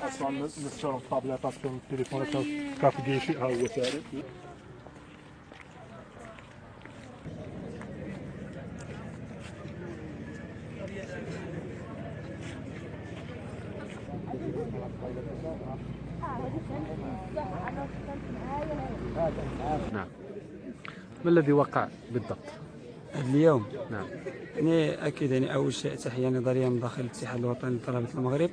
اصلا نستشرف الطابلات تاعكم التليفونات كافي شيء ها هو ثالث. نعم. ما الذي وقع بالضبط اليوم؟ نعم. يعني اكيد يعني اول شيء تحيه نظريه من داخل الاتحاد الوطني لطلبه المغرب.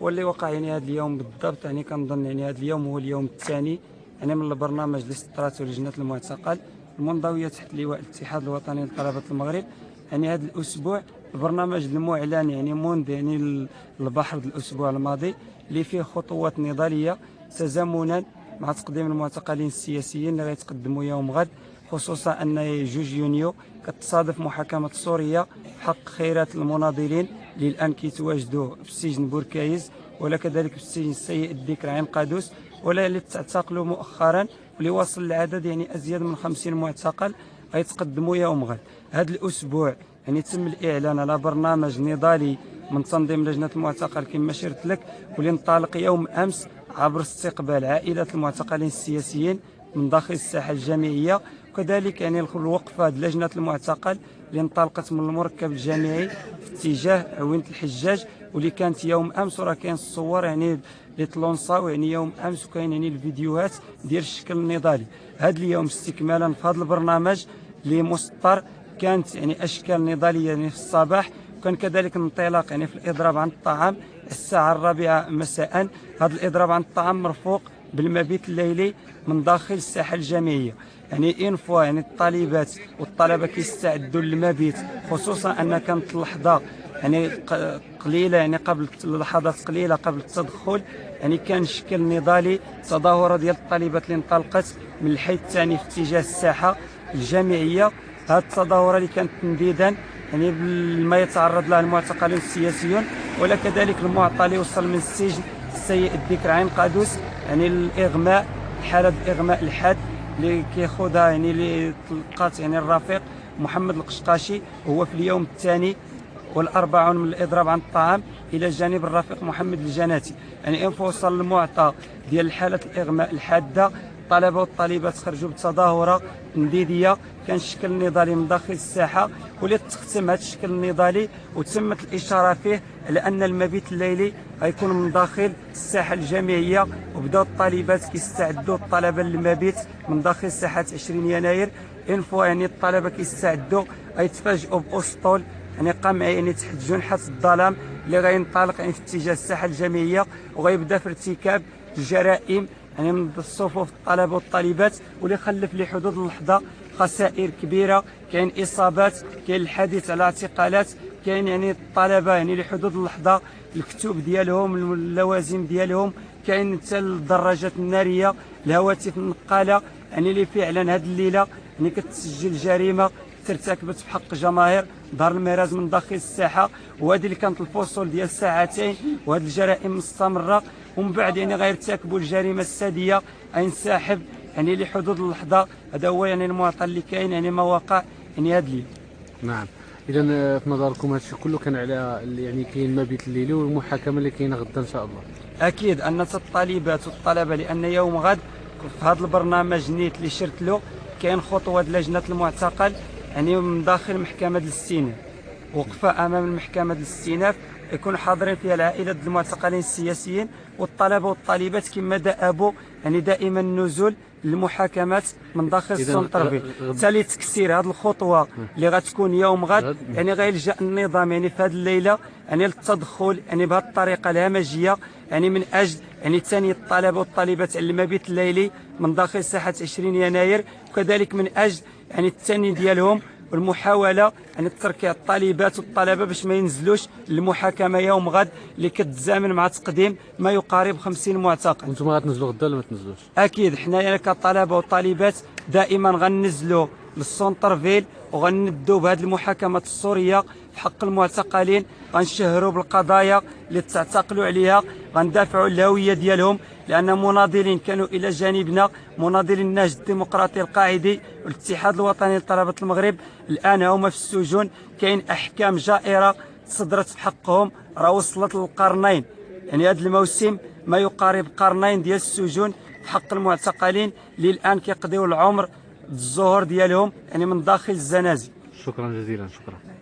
واللي وقع يعني هذا اليوم بالضبط يعني كنظن يعني هذا اليوم هو اليوم الثاني يعني من البرنامج اللي سطرته لجنه المعتقل المنضويه تحت لواء الاتحاد الوطني لطلبه المغرب. يعني هذا الاسبوع البرنامج المعلن يعني منذ يعني البحر الاسبوع الماضي اللي فيه خطوات نضاليه تزامنا مع تقديم المعتقلين السياسيين اللي غيتقدموا يوم غد، خصوصا ان 2 يونيو كتصادف محاكمه سوريا حق خيرات المناضلين اللي الان كيتواجدوا في سجن بوركايز ولا كذلك في السجن السيء الذكر عين قادوس ولا اللي تعتقلوا مؤخرا واللي وصل العدد يعني ازيد من 50 معتقل غيتقدموا يوم غد. هذا الاسبوع يعني تم الاعلان على برنامج نضالي من تنظيم لجنه المعتقل كما شرت لك، واللي انطلق يوم امس عبر استقبال عائلات المعتقلين السياسيين من داخل الساحه الجامعيه، وكذلك يعني الوقفه لجنه المعتقل اللي انطلقت من المركب الجامعي في اتجاه عوينه الحجاج واللي كانت يوم امس، وراه كاين الصور يعني اللي تلونصاو يعني يوم امس وكاين يعني الفيديوهات ديال الشكل النضالي. هذا اليوم استكمالا في هذا البرنامج اللي مسطر كانت يعني اشكال نضاليه يعني في الصباح، وكان كذلك انطلاق يعني في الاضراب عن الطعام الساعه 4 مساء. هذا الاضراب عن الطعام مرفوق بالمبيت الليلي من داخل الساحه الجامعيه. يعني انفوا يعني الطالبات والطلبه كيستعدوا للمبيت، خصوصا ان كانت اللحظه يعني قليله يعني قبل لحظات قليله قبل التدخل يعني كان شكل نضالي تظاهره ديال الطالبات اللي انطلقت من الحي الثاني في اتجاه الساحه الجامعيه. هذه التظاهره اللي كانت تنديدا يعني ما يتعرض لها المعتقلين السياسيون ولا كذلك المعطى اللي وصل من السجن السيء الذكر عين قادوس يعني الاغماء، حاله الاغماء الحاد اللي كياخذها يعني اللي تلقات يعني الرفيق محمد القشقاشي وهو في اليوم الثاني والأربعون من الإضراب عن الطعام إلى جانب الرفيق محمد الجناتي. يعني إن وصل المعطى ديال حالة الإغماء الحادة الطلبة والطالبات خرجوا بتظاهرة نديدية كان شكل نضالي من داخل الساحة واللي تختم هذا الشكل النضالي وتمت الإشارة فيه على أن المبيت الليلي غيكون من داخل الساحة الجامعية، وبداو الطالبات كيستعدوا الطلبة للمبيت من داخل ساحة 20 يناير. انفو يعني الطلبة كيستعدوا غيتفاجئوا بأسطول يعني قمع يعني تحت جنحة الظلام اللي غينطلق يعني في اتجاه الساحة الجامعية وغيبدا في ارتكاب الجرائم يعني من صفوف الطلبة والطالبات واللي خلف لحدود اللحظة خسائر كبيرة. كاين إصابات، كاين الحديث على اعتقالات، كاين يعني الطلبة يعني لحدود اللحظة الكتب ديالهم اللوازم ديالهم، كاين حتى الدراجات النارية الهواتف النقالة يعني اللي فعلا هذه الليلة يعني كتسجل جريمة ترتكبت في حق جماهير دار الميراز من داخل الساحه. وهذه اللي كانت الفصول ديال ساعتين وهذه الجرائم مستمره، ومن بعد يعني غيرتكبوا الجريمه الساديه غينسحب يعني لحدود اللحظه. هذا هو يعني المعطى اللي كاين يعني ما وقع يعني هذا اليوم. نعم. اذا في نظركم هذا الشيء كله كان على يعني كاين مبيت الليلي والمحاكمه اللي كاينه غدا ان شاء الله؟ اكيد ان الطالبات والطلبه لان يوم غد في هذا البرنامج نيت اللي شرت له كاين خطوه لجنه المعتقل يعني من داخل محكمة الاستئناف، وقفة أمام المحكمة الاستئناف يكون حاضرين فيها العائلة المعتقلين السياسيين والطلبة والطالبات كما دأبوا يعني دائما النزول للمحاكمات من داخل السنترفيل. تالي تكسير هذه الخطوة اللي غتكون يوم غد يعني غيلجأ النظام يعني في هذه الليلة يعني للتدخل يعني بهذه الطريقة الهمجية يعني من أجل يعني ثاني الطلبة والطالبات على المبيت الليلي من داخل ساحة 20 يناير، وكذلك من أجل يعني الثاني ديالهم والمحاوله يعني تركيع الطالبات والطلبه باش ما ينزلوش للمحاكمه يوم غد اللي كتزامن مع تقديم ما يقارب 50 معتقل. وانتم غتنزلوا غدا ولا ما تنزلوش؟ اكيد حنايا كطلبه وطالبات دائما غننزلوا للسونتر فيل، وغندوا بهذه المحاكمات السوريه في حق المعتقلين، غنشهروا بالقضايا اللي تعتقلوا عليها، غندافعوا الهويه ديالهم، لان مناضلين كانوا الى جانبنا، مناضلين النهج الديمقراطي القاعدي والاتحاد الوطني لطلبه المغرب، الان هما في السجون. كاين احكام جائره صدرت في حقهم، راه وصلت للقرنين، يعني هذا الموسم ما يقارب قرنين ديال السجون في حق المعتقلين اللي الان كيقضيو العمر الزهور ديالهم يعني من داخل الزنازل. شكرا جزيلا. شكرا.